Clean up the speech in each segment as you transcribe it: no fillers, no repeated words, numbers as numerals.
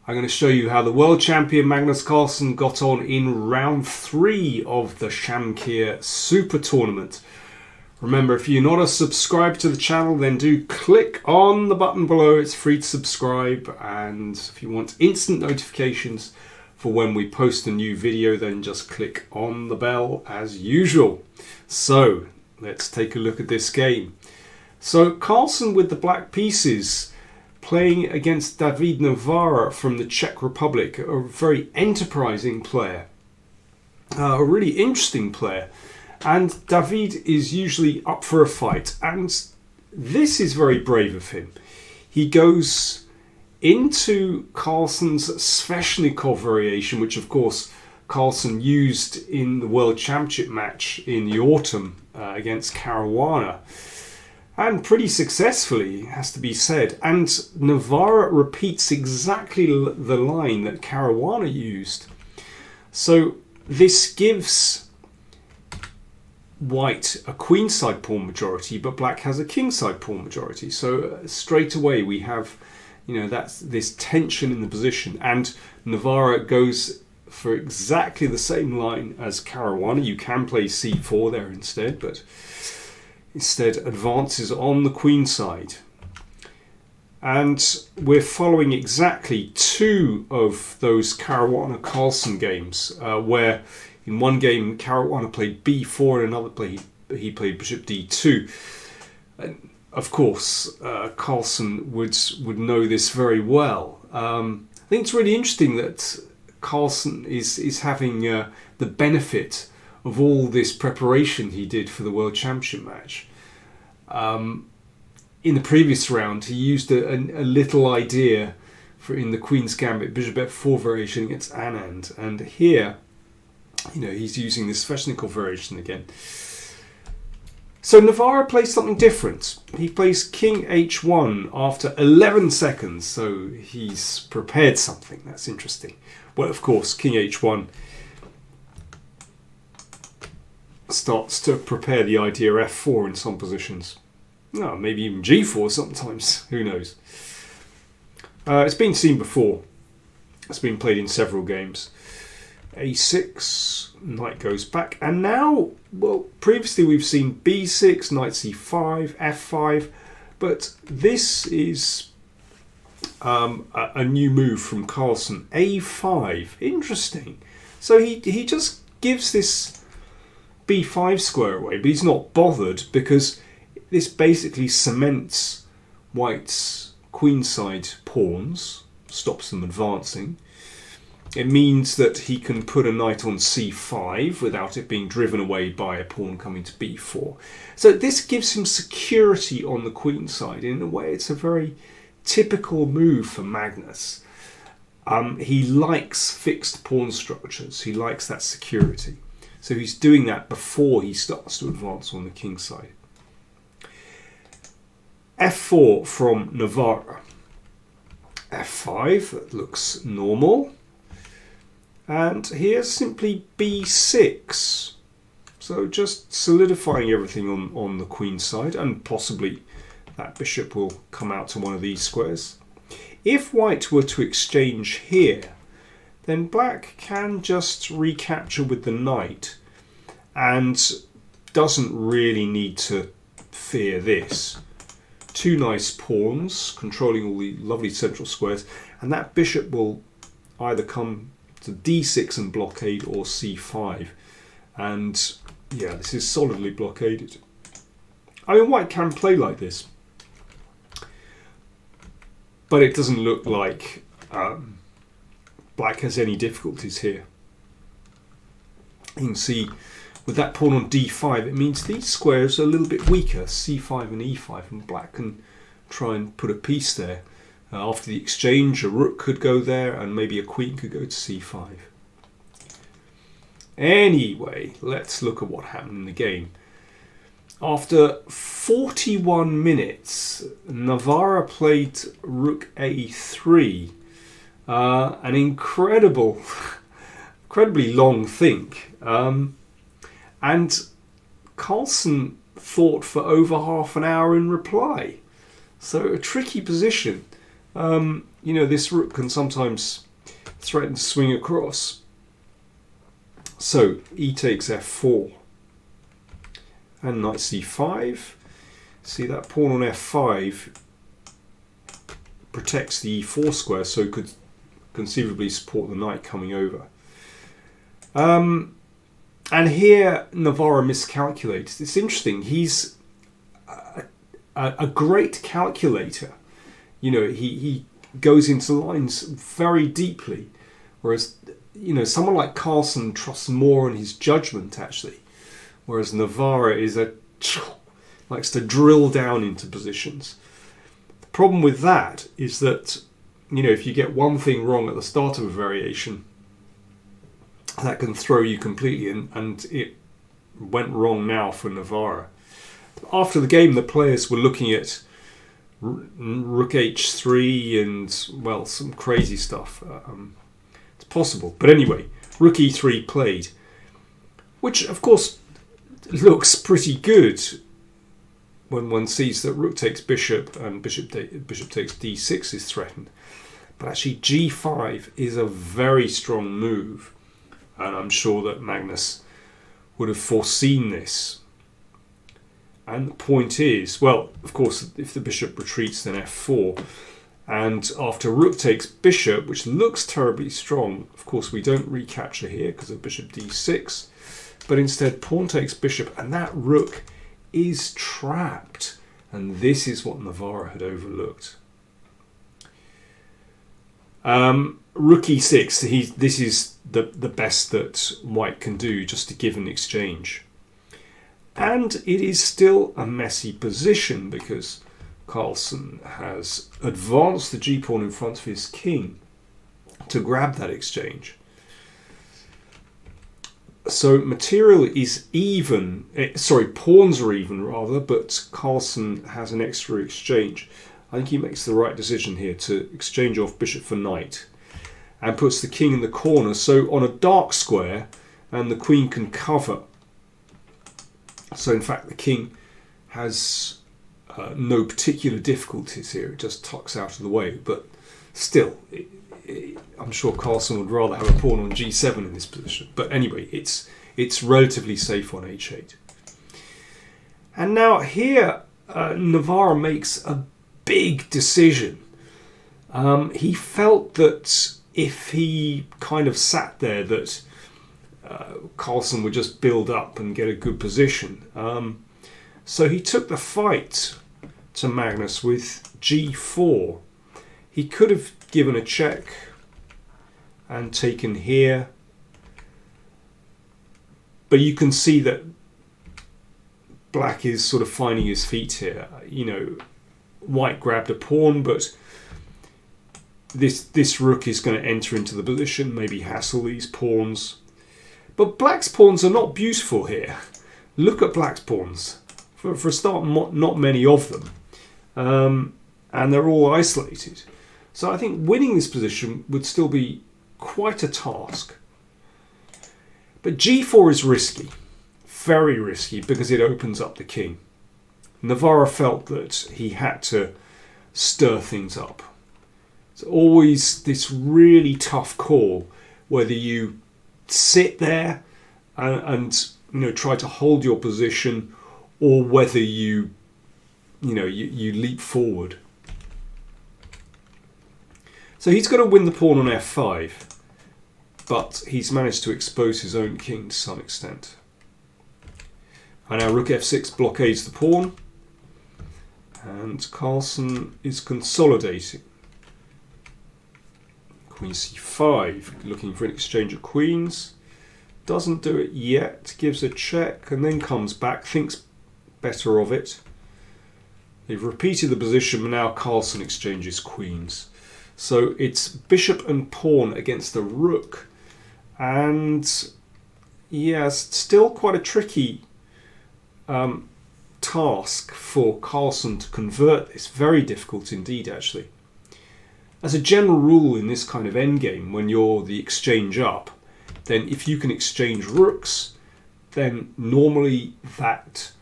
I'm going to show you how the world champion Magnus Carlsen got on in round 3 of the Shamkir Super Tournament. Remember, if you're not a subscriber to the channel, then do click on the button below. It's free to subscribe, and if you want instant notifications for when we post a new video, then just click on the bell as usual. So let's take a look at this game. So Carlsen with the black pieces, playing against David Navara from the Czech Republic, a very enterprising player, a really interesting player. And David is usually up for a fight, and this is very brave of him. He goes into Carlsen's Sveshnikov variation, which of course Carlsen used in the World Championship match in the autumn against Caruana. And pretty successfully, has to be said. And Navara repeats exactly the line that Caruana used. So this gives White a queenside pawn majority, but Black has a kingside pawn majority. So straight away we have, that's this tension in the position. And Navara goes for exactly the same line as Caruana. You can play c4 there instead, but instead advances on the queen side. And we're following exactly 2 of those Caruana-Carlsen games, where in one game Caruana played b4, and another he played bishop d2. And of course, Carlsen would know this very well. I think it's really interesting that Carlsen is having the benefit of all this preparation he did for the World Championship match. In the previous round, he used a little idea in the Queen's Gambit, bishop f4 variation against Anand, and here, he's using this Sveshnikov variation again. So Navara plays something different. He plays king h1 after 11 seconds, so he's prepared something. That's interesting. Well, of course, king h1 starts to prepare the idea f4 in some positions. No, maybe even g4 sometimes. Who knows? It's been seen before. It's been played in several games. a6, knight goes back, and now, well, previously we've seen b6, knight c5, f5, but this is a new move from Carlsen. a5, interesting. So he just gives this b5 square away, but he's not bothered because this basically cements White's queenside pawns, stops them advancing. It means that he can put a knight on c5 without it being driven away by a pawn coming to b4. So this gives him security on the queenside. In a way, it's a very typical move for Magnus. He likes fixed pawn structures. He likes that security. So he's doing that before he starts to advance on the king side. f4 from Navara. f5, that looks normal. And here's simply b6. So just solidifying everything on the queen side, and possibly that bishop will come out to one of these squares. If White were to exchange here, then Black can just recapture with the knight and doesn't really need to fear this. 2 nice pawns controlling all the lovely central squares, and that bishop will either come to d6 and blockade, or c5. And yeah, this is solidly blockaded. I mean, White can play like this, but it doesn't look like Black has any difficulties here. You can see with that pawn on d5, it means these squares are a little bit weaker, c5 and e5, and Black can try and put a piece there. After the exchange, a rook could go there, and maybe a queen could go to c5. Anyway, let's look at what happened in the game. After 41 minutes, Navara played rook a3. An incredibly long think. And Carlsen thought for over half an hour in reply. So a tricky position. You know, this rook can sometimes threaten to swing across. So e takes f4 and knight c5. See, that pawn on f5 protects the e4 square, so it could conceivably support the knight coming over. And here Navara miscalculates. It's interesting. He's a great calculator. You know, he goes into lines very deeply, whereas, you know, someone like Carlsen trusts more in his judgment, actually, whereas Navara likes to drill down into positions. The problem with that is that, you know, if you get one thing wrong at the start of a variation, that can throw you completely, and it went wrong now for Navara. After the game, the players were looking at rook h3 and, well, some crazy stuff. It's possible. But anyway, rook e3 played, which, of course, looks pretty good when one sees that rook takes bishop and bishop takes d6 is threatened. But actually g5 is a very strong move, and I'm sure that Magnus would have foreseen this. And the point is, well, of course, if the bishop retreats, then f4. And after rook takes bishop, which looks terribly strong, of course, we don't recapture here because of bishop d6. But instead, pawn takes bishop, and that rook is trapped. And this is what Navara had overlooked. Rook e6, this is the best that white can do, just to give an exchange. And it is still a messy position because Carlsen has advanced the g-pawn in front of his king to grab that exchange. So material is even, pawns are even rather, but Carlsen has an extra exchange. I think he makes the right decision here to exchange off bishop for knight and puts the king in the corner, so on a dark square, and the queen can cover. So in fact the king has no particular difficulties here, it just tucks out of the way, but still I'm sure Carlsen would rather have a pawn on g7 in this position. But anyway, it's relatively safe on h8. And now here Navara makes a big decision. He felt that if he kind of sat there, that Carlsen would just build up and get a good position. So he took the fight to Magnus with g4. He could have given a check and taken here, but you can see that black is sort of finding his feet here. You know, white grabbed a pawn, but this rook is going to enter into the position, maybe hassle these pawns. But black's pawns are not beautiful here. Look at black's pawns. For a start, not many of them. And they're all isolated. So I think winning this position would still be quite a task. But g4 is risky. Very risky, because it opens up the king. Navara felt that he had to stir things up. It's always this really tough call, whether you sit there and you know, try to hold your position, or whether you leap forward. So he's going to win the pawn on f5, but he's managed to expose his own king to some extent. And now rook f6 blockades the pawn, and Carlsen is consolidating. Queen c5, looking for an exchange of queens. Doesn't do it yet, gives a check, and then comes back, thinks better of it. They've repeated the position, but now Carlsen exchanges queens. So it's bishop and pawn against the rook. And yes, still quite a tricky task for Carlsen to convert this. Very difficult indeed, actually. As a general rule in this kind of endgame, when you're the exchange up, then if you can exchange rooks, then normally that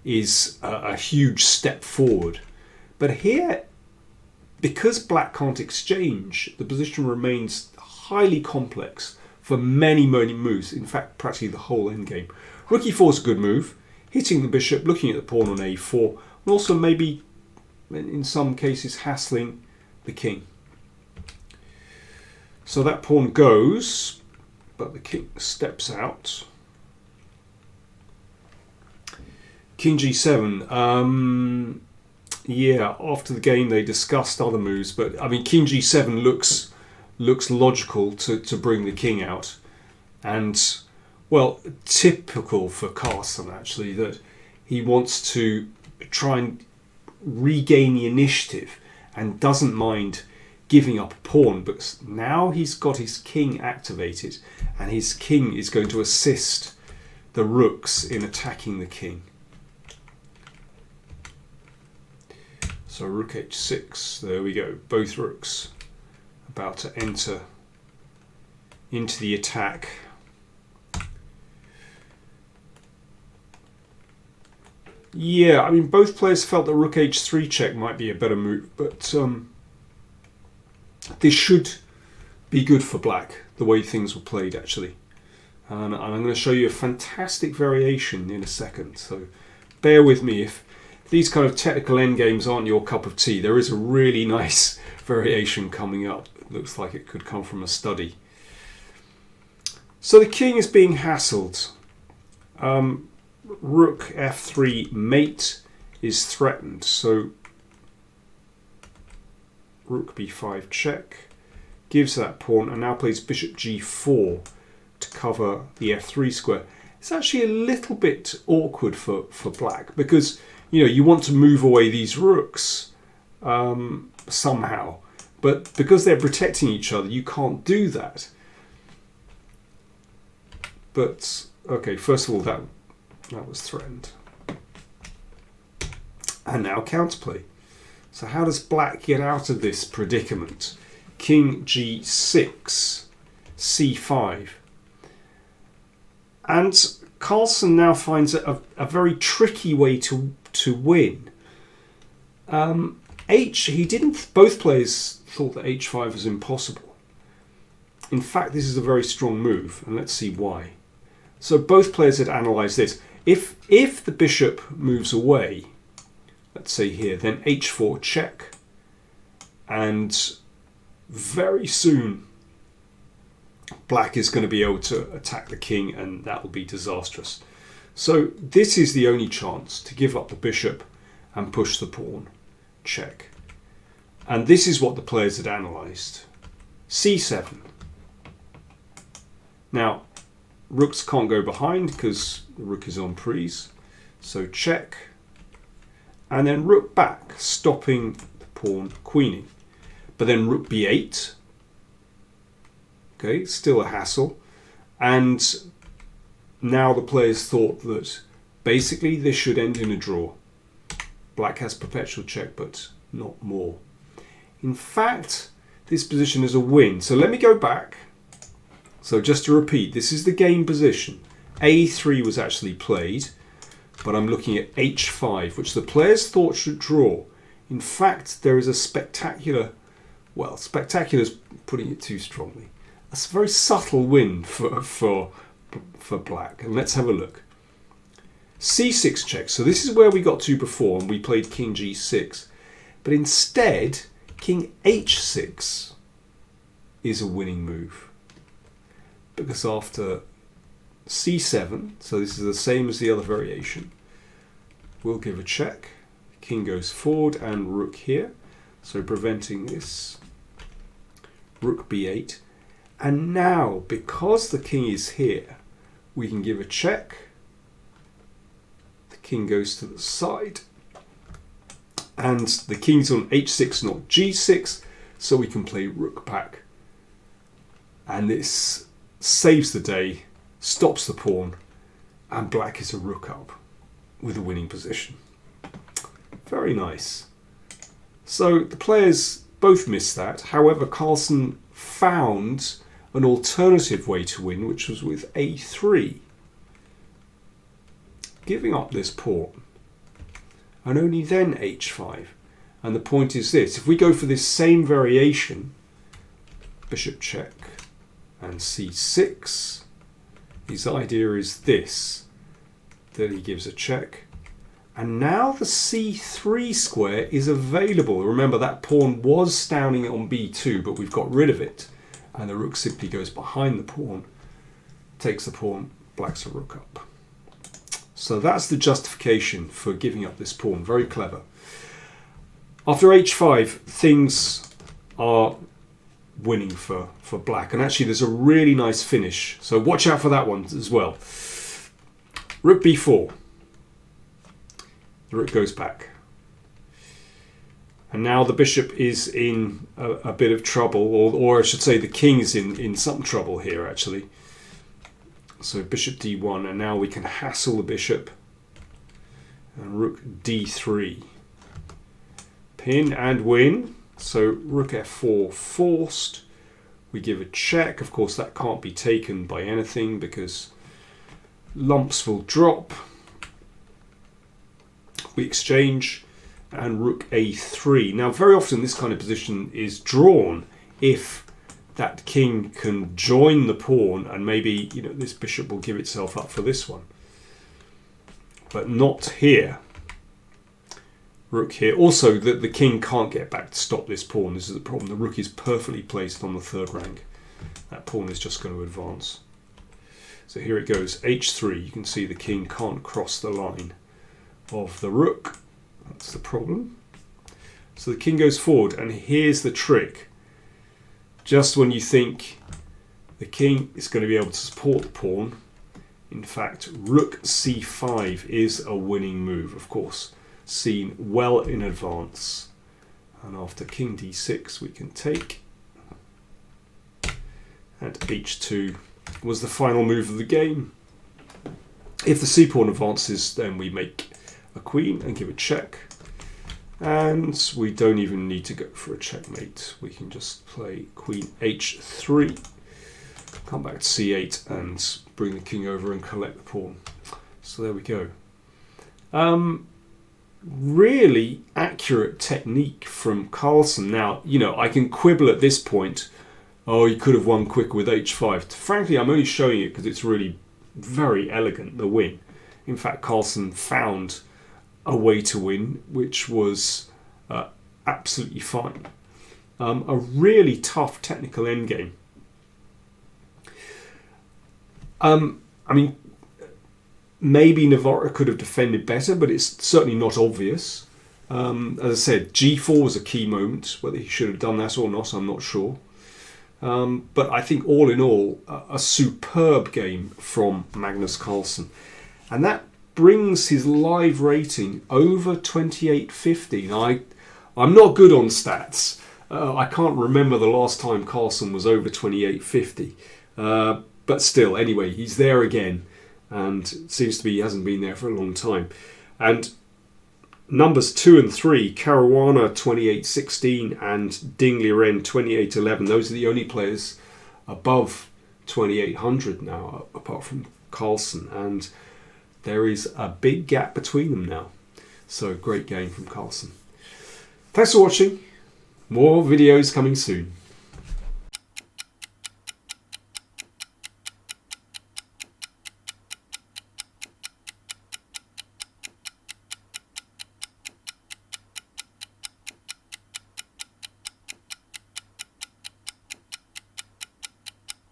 is a huge step forward. But here, because black can't exchange, the position remains highly complex for many, many moves. In fact, practically the whole endgame. Rook e4 is a good move, hitting the bishop, looking at the pawn on a4, and also maybe, in some cases, hassling the king. So that pawn goes, but the king steps out. King g7. Yeah, after the game they discussed other moves, but I mean king g7 looks logical to bring the king out, and well, typical for Carlsen actually, that he wants to try and regain the initiative and doesn't mind giving up a pawn, but now he's got his king activated and his king is going to assist the rooks in attacking the king. So rook h6, there we go, both rooks about to enter into the attack. Yeah, I mean both players felt that rook h3 check might be a better move, but this should be good for black, the way things were played actually. And I'm going to show you a fantastic variation in a second, so bear with me. If these kind of technical endgames aren't your cup of tea, there is a really nice variation coming up. It looks like it could come from a study. So the king is being hassled. Rook f3 mate is threatened. So rook b5 check, gives that pawn, and now plays bishop g4 to cover the f3 square. It's actually a little bit awkward for black because you want to move away these rooks somehow, but because they're protecting each other, you can't do that. But okay, first of all, that was threatened, and now counterplay. So how does black get out of this predicament? King g6, c5, and Carlsen now finds a very tricky way to win. Both players thought that h5 was impossible. In fact, this is a very strong move, and let's see why. So both players had analysed this. If the bishop moves away, let's say here, then h4 check, and very soon black is going to be able to attack the king, and that will be disastrous. So this is the only chance to give up the bishop and push the pawn. Check. And this is what the players had analysed. c7. Now, rooks can't go behind because the rook is on prise. So check. And then rook back, stopping the pawn queening. But then rook b8. Okay, still a hassle. And now the players thought that basically this should end in a draw. Black has perpetual check, but not more. In fact, this position is a win. So let me go back. So just to repeat, this is the game position. a3 was actually played, but I'm looking at h5, which the players thought should draw. In fact, there is a spectacular, well, spectacular is putting it too strongly. A very subtle win for black. And let's have a look. c6 check. So this is where we got to before, and we played king g6. But instead, king h6 is a winning move. Because after c7, so this is the same as the other variation, we'll give a check. King goes forward and rook here. So preventing this. Rook b8. And now, because the king is here, we can give a check. The king goes to the side. And the king's on h6, not g6, so we can play rook back. And this saves the day, stops the pawn, and black is a rook up with a winning position. Very nice. So the players both missed that. However, Carlsen found an alternative way to win, which was with a3. Giving up this pawn, and only then h5. And the point is this: if we go for this same variation, bishop check and c6, his idea is this, that he gives a check. And now the c3 square is available. Remember, that pawn was standing on b2, but we've got rid of it. And the rook simply goes behind the pawn, takes the pawn, blacks a rook up. So that's the justification for giving up this pawn. Very clever. After h5, things are winning for black. And actually, there's a really nice finish. So watch out for that one as well. Rook b4. The rook goes back. And now the bishop is in a bit of trouble, or I should say the king is in some trouble here, actually. So bishop d1, and now we can hassle the bishop. And rook d3. Pin and win. So rook f4 forced. We give a check. Of course, that can't be taken by anything because lumps will drop. We exchange, and rook a3. Now, very often this kind of position is drawn if that king can join the pawn, and maybe, you know, this bishop will give itself up for this one. But not here. Rook here. Also, the king can't get back to stop this pawn. This is the problem. The rook is perfectly placed on the third rank. That pawn is just going to advance. So here it goes, h3. You can see the king can't cross the line of the rook. That's the problem. So the king goes forward, and here's the trick. Just when you think the king is going to be able to support the pawn, in fact, rook c5 is a winning move, of course, seen well in advance. And after king d6, we can take, and h2 was the final move of the game. If the c-pawn advances, then we make a queen and give a check, and we don't even need to go for a checkmate. We can just play queen h3, come back to c8 and bring the king over and collect the pawn. So there we go. Really accurate technique from Carlsen. Now, you know, I can quibble at this point, oh, you could have won quicker with h5. Frankly, I'm only showing it because it's really very elegant, the win. In fact, Carlsen found a way to win, which was absolutely fine. A really tough technical endgame. I mean, maybe Navara could have defended better, but it's certainly not obvious. As I said, g4 was a key moment. Whether he should have done that or not, I'm not sure. But I think all in all, a superb game from Magnus Carlsen. And that brings his live rating over 2850. Now, I'm not good on stats. I can't remember the last time Carlsen was over 2850. But still, anyway, he's there again. And it seems to be he hasn't been there for a long time. And numbers 2 and 3, Caruana 2816 and Ding Liren 2811. Those are the only players above 2800 now, apart from Carlsen. And there is a big gap between them now. So great game from Carlsen. Thanks for watching. More videos coming soon.